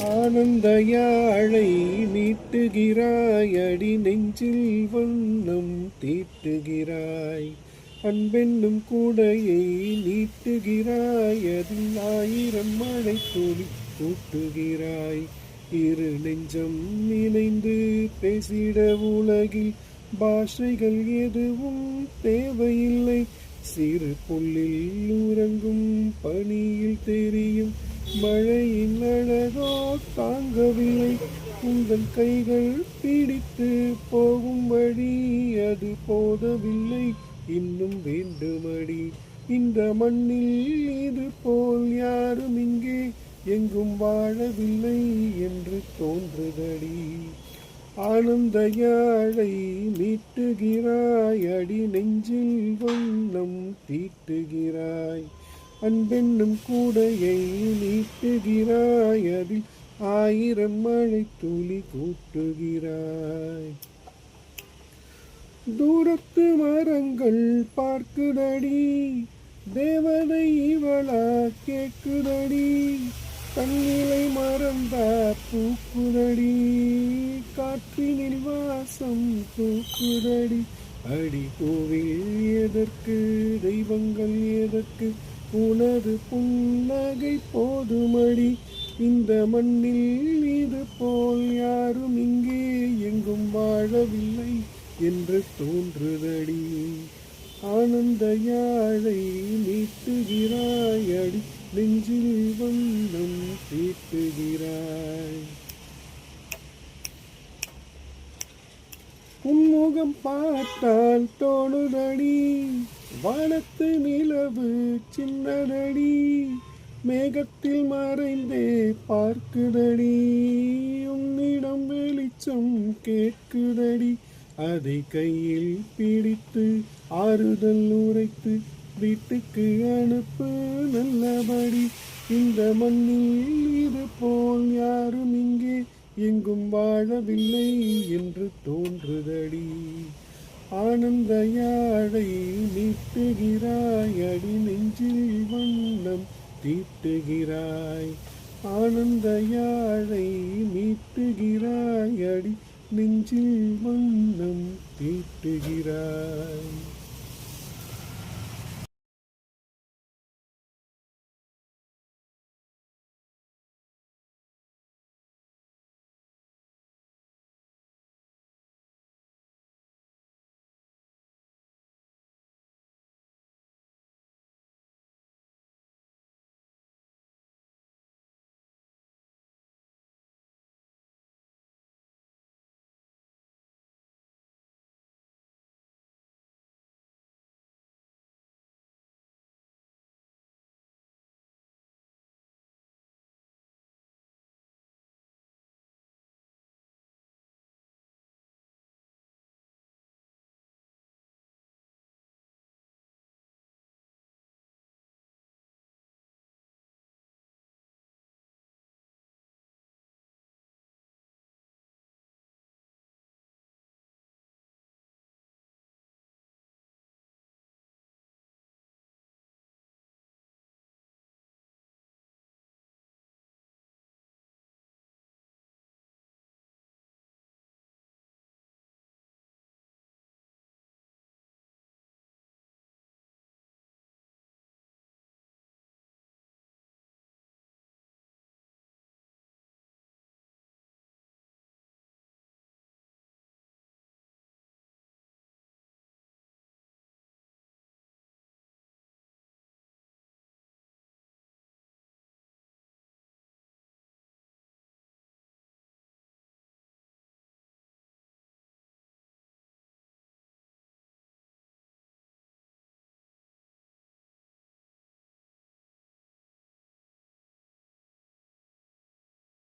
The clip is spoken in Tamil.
ஆனந்த யாழை மீட்டுகிறாய், அடி நெஞ்சில் வண்ணம் தீட்டுகிறாய். அன்பென்னும் கூடையை நீட்டுகிறாய், அதில் 1000 மழை துளி கூட்டுகிறாய். இரு நெஞ்சம் இணைந்து பேசிட உலகில் பாஷைகள் எதுவும் தேவையில்லை. சிறு புல்லில் உறங்கும் பனியில் தெரியும் மழையின் அழகோ தாங்கவில்லை. உங்கள் கைகள் பிடித்து போகும் வழி அது போதவில்லை, இன்னும் வேண்டுமடி. இந்த மண்ணில் இது போல் யாரும் இங்கே எங்கும் வாழவில்லை என்று தோன்றுதடி. ஆனந்த யாழை மீட்டுகிறாய், அடி நெஞ்சில் வண்ணம் தீட்டுகிறாய். அன்பென்னும் கூடையை நீட்டுகிறாய், அதில் 1000 மழை துளி கூட்டுகிறாய். தூரத்து மரங்கள் பார்க்குதடி, தேவதை இவளா கேக்குதடி. தன்னிலை மறந்தா பூக்குதடி, காற்றினில் வாசம் தூக்குதடி. அடி கோவில் எதற்கு, தெய்வங்கள் எதற்கு, உனது புன்னகை போதுமடி. இந்த மண்ணில் இது போல் யாரும் இங்கே எங்கும் வாழவில்லை என்று தோன்றுதடி. ஆனந்த யாழை மீட்டுகிறாய், அடி நெஞ்சில் வண்ணம் தீட்டுகிறாய். உன்முகம் பார்த்தால் தோணுதடி, வானத்து நிலவு சின்னதடி. மேகத்தில் மறைந்தே பார்க்குதடி, உன்னிடம் வெளிச்சம் கேட்குதடி. அதை கையில் பிடித்து ஆறுதல் உரைத்து வீட்டுக்கு அனுப்பு நல்லபடி. இந்த மண்ணில் இது போல் யாரும் இங்கே எங்கும் வாழவில்லை என்று தோன்றுதடி. ஆனந்த யாழை மீட்டுகிறாய், அடி நெஞ்சில் வண்ணம் தீட்டுகிறாய். ஆனந்த யாழை மீட்டுகிறாய், அடி நெஞ்சில் வண்ணம் தீட்டுகிறாய்.